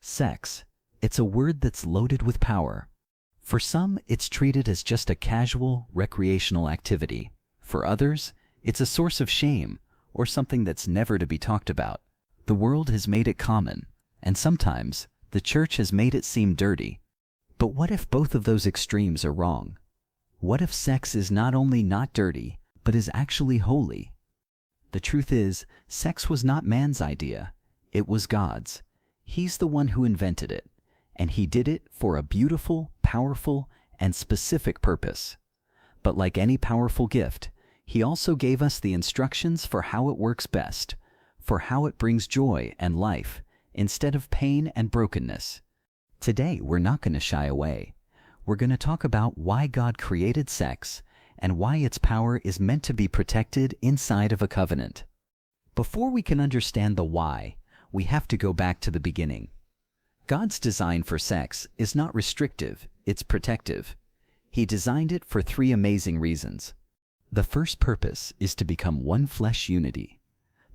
Sex. It's a word that's loaded with power. For some, it's treated as just a casual, recreational activity. For others, it's a source of shame or something that's never to be talked about. The world has made it common, and sometimes the church has made it seem dirty. But what if both of those extremes are wrong? What if sex is not only not dirty, but is actually holy? The truth is, sex was not man's idea, it was God's. He's the one who invented it, and he did it for a beautiful, powerful, and specific purpose. But like any powerful gift, he also gave us the instructions for how it works best, for how it brings joy and life, instead of pain and brokenness. Today, we're not going to shy away. We're going to talk about why God created sex and why its power is meant to be protected inside of a covenant. Before we can understand the why, we have to go back to the beginning. God's design for sex is not restrictive, it's protective. He designed it for three amazing reasons. The first purpose is to become one flesh unity.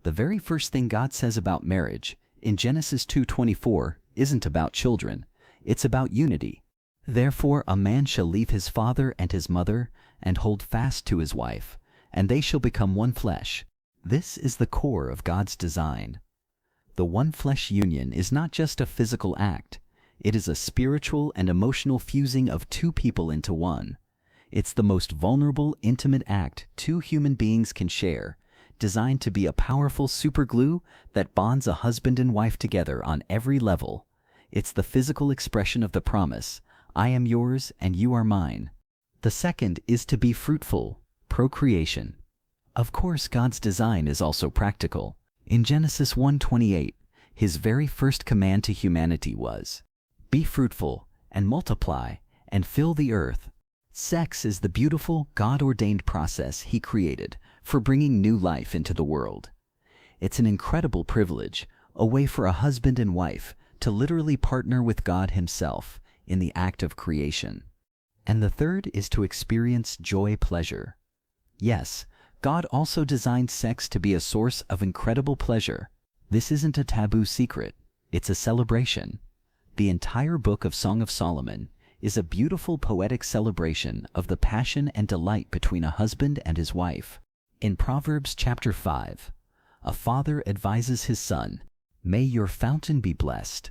The very first thing God says about marriage in Genesis 2:24 isn't about children, it's about unity. Therefore a man shall leave his father and his mother and hold fast to his wife, and they shall become one flesh. This is the core of God's design. The one flesh union is not just a physical act, it is a spiritual and emotional fusing of two people into one. It's the most vulnerable, intimate act two human beings can share, designed to be a powerful superglue that bonds a husband and wife together on every level. It's the physical expression of the promise, I am yours and you are mine. The second is to be fruitful, procreation. Of course, God's design is also practical. In Genesis 1:28, his very first command to humanity was, be fruitful and multiply and fill the earth. Sex is the beautiful, God-ordained process he created for bringing new life into the world. It's an incredible privilege, a way for a husband and wife to literally partner with God himself in the act of creation. And the third is to experience joy, pleasure. Yes, God also designed sex to be a source of incredible pleasure. This isn't a taboo secret, it's a celebration. The entire book of Song of Solomon is a beautiful poetic celebration of the passion and delight between a husband and his wife. In Proverbs chapter 5, a father advises his son, may your fountain be blessed,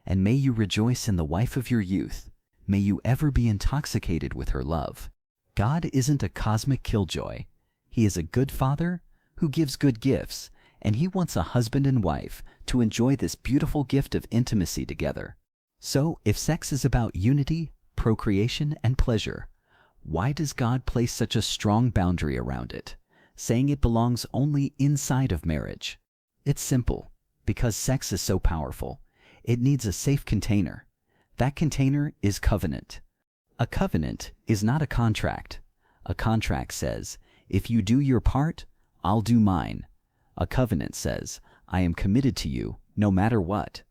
and may you rejoice in the wife of your youth. May you ever be intoxicated with her love. God isn't a cosmic killjoy. He is a good father who gives good gifts, and he wants a husband and wife to enjoy this beautiful gift of intimacy together. So, if sex is about unity, procreation, and pleasure, why does God place such a strong boundary around it, saying it belongs only inside of marriage? It's simple. Because sex is so powerful, it needs a safe container. That container is covenant. A covenant is not a contract. A contract says, if you do your part, I'll do mine. A covenant says, I am committed to you, no matter what.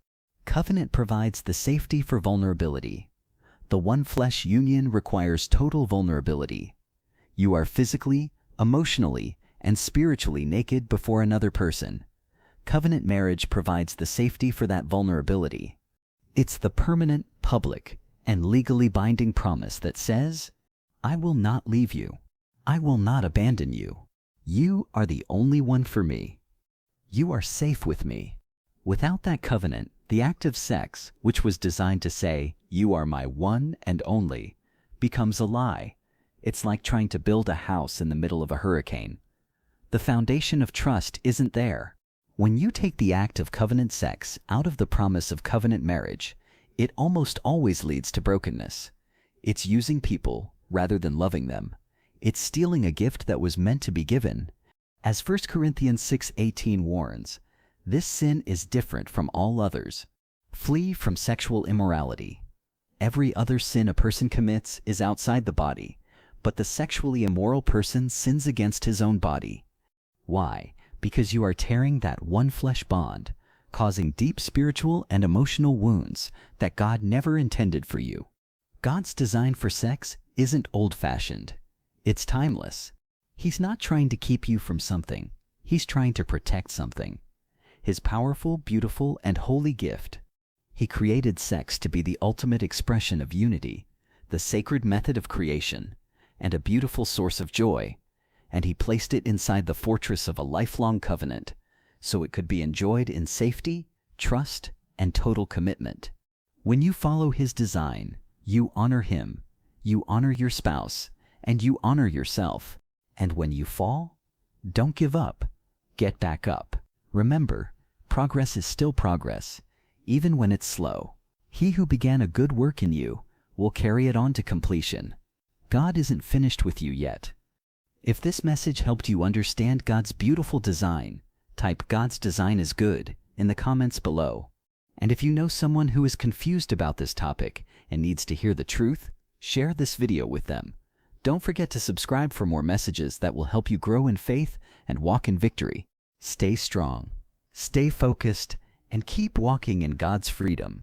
Covenant provides the safety for vulnerability. The one flesh union requires total vulnerability. You are physically, emotionally, and spiritually naked before another person. Covenant marriage provides the safety for that vulnerability. It's the permanent, public, and legally binding promise that says, I will not leave you. I will not abandon you. You are the only one for me. You are safe with me. Without that covenant, the act of sex, which was designed to say, you are my one and only, becomes a lie. It's like trying to build a house in the middle of a hurricane. The foundation of trust isn't there. When you take the act of covenant sex out of the promise of covenant marriage, it almost always leads to brokenness. It's using people rather than loving them. It's stealing a gift that was meant to be given. As 1 Corinthians 6:18 warns, this sin is different from all others. Flee from sexual immorality. Every other sin a person commits is outside the body, but the sexually immoral person sins against his own body. Why? Because you are tearing that one flesh bond, causing deep spiritual and emotional wounds that God never intended for you. God's design for sex isn't old-fashioned. It's timeless. He's not trying to keep you from something. He's trying to protect something. His powerful, beautiful, and holy gift. He created sex to be the ultimate expression of unity, the sacred method of creation, and a beautiful source of joy, and he placed it inside the fortress of a lifelong covenant, so it could be enjoyed in safety, trust, and total commitment. When you follow his design, you honor him, you honor your spouse, and you honor yourself. And when you fall, don't give up. Get back up. Remember, progress is still progress, even when it's slow. He who began a good work in you will carry it on to completion. God isn't finished with you yet. If this message helped you understand God's beautiful design, type "God's design is good" in the comments below. And if you know someone who is confused about this topic and needs to hear the truth, share this video with them. Don't forget to subscribe for more messages that will help you grow in faith and walk in victory. Stay strong, stay focused, and keep walking in God's freedom.